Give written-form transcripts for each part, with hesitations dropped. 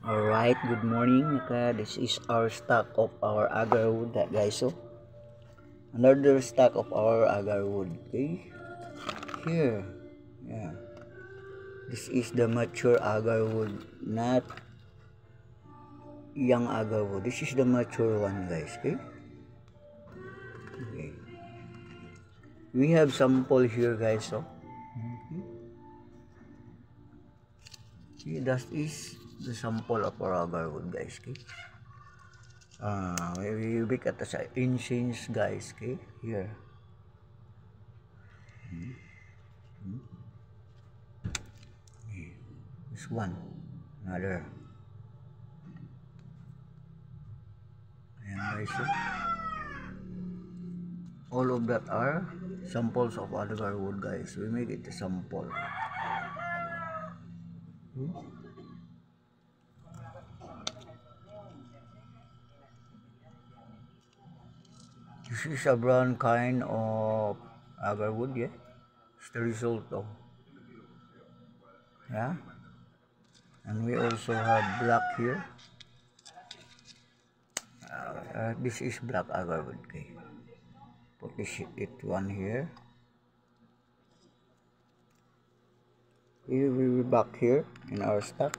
Alright, good morning. This is our stock of our agarwood, guys. So, another stock of our agarwood. Okay, here, yeah. This is the mature agarwood, not young agarwood. This is the mature one, guys. Okay. We have sample here, guys. So, see, that is the sample of our agarwood, guys. Okay. We look at the incense, guys. Okay, here. This one, another. Ayan guys, so all of that are samples of agarwood, guys. We make it a sample. This is a brown kind of agarwood, yeah. It's the result of, yeah. And we also have black here. This is black agarwood, okay. Put it one here. We will be back here in our stock.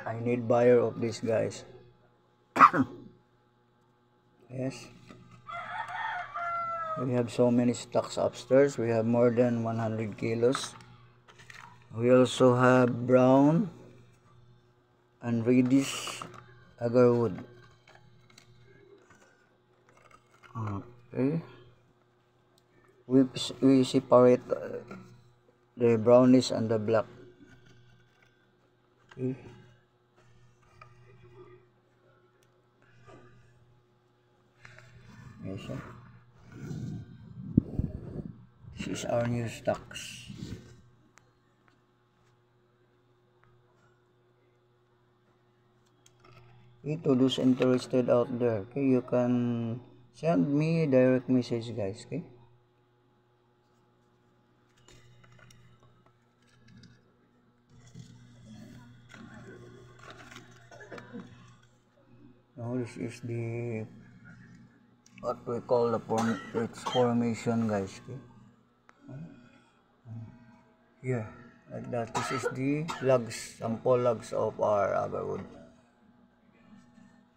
I need buyer of this, guys. Yes. We have so many stocks upstairs. We have more than 100 kilos. We also have brown and reddish agarwood. Okay. We separate the brownish and the black. Okay. Yes, sir. This is our new stocks. Okay, to those interested out there, okay, you can send me direct message, guys. Okay. Now this is the what we call the formation, guys. Okay. Here, like that. This is the lugs, sample lugs of our agarwood.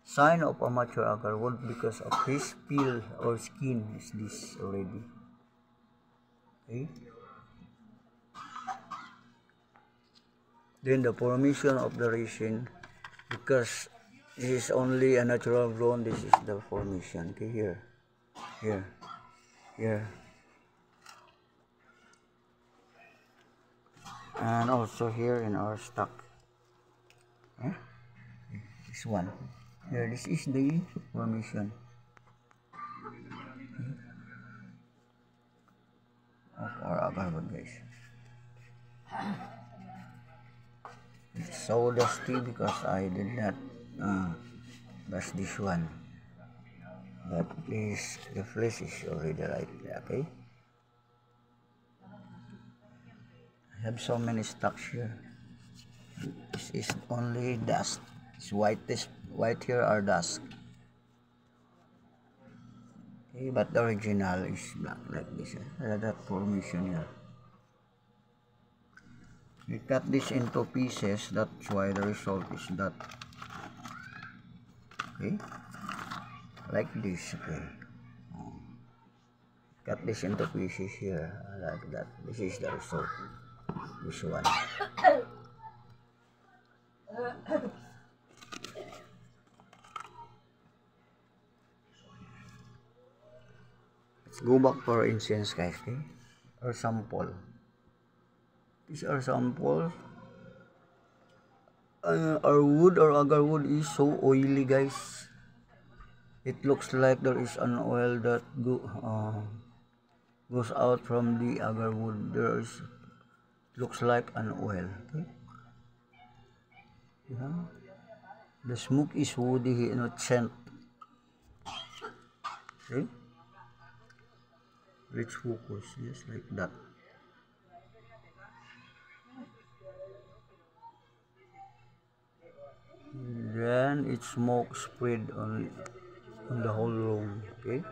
Sign of a mature agarwood because of his peel or skin is this already. Okay. Then the formation of the resin, because this is only a natural grown, this is the formation. Okay, here, and also here in our stock. This one. Here, this is the formation of our agarwood, guys. It's so dusty because I did not brush this one. But this, the flesh is already right there, okay? I have so many stocks here. This is only dust. It's white. This white here are dust. Okay, but the original is black like this. That formation here. We cut this into pieces. That's why the result is that. Okay, like this. Okay. Cut this into pieces here like that. This is the result. This one. Let's go back for incense, guys. Okay, or sample. These are samples. Our wood or agarwood is so oily, guys. It looks like there is an oil that goes out from the agarwood. There is looks like an oil. Okay. Yeah. The smoke is woody, not scent. Okay. Let's focus, just like that. Then it smoke spread on the whole room. Okay.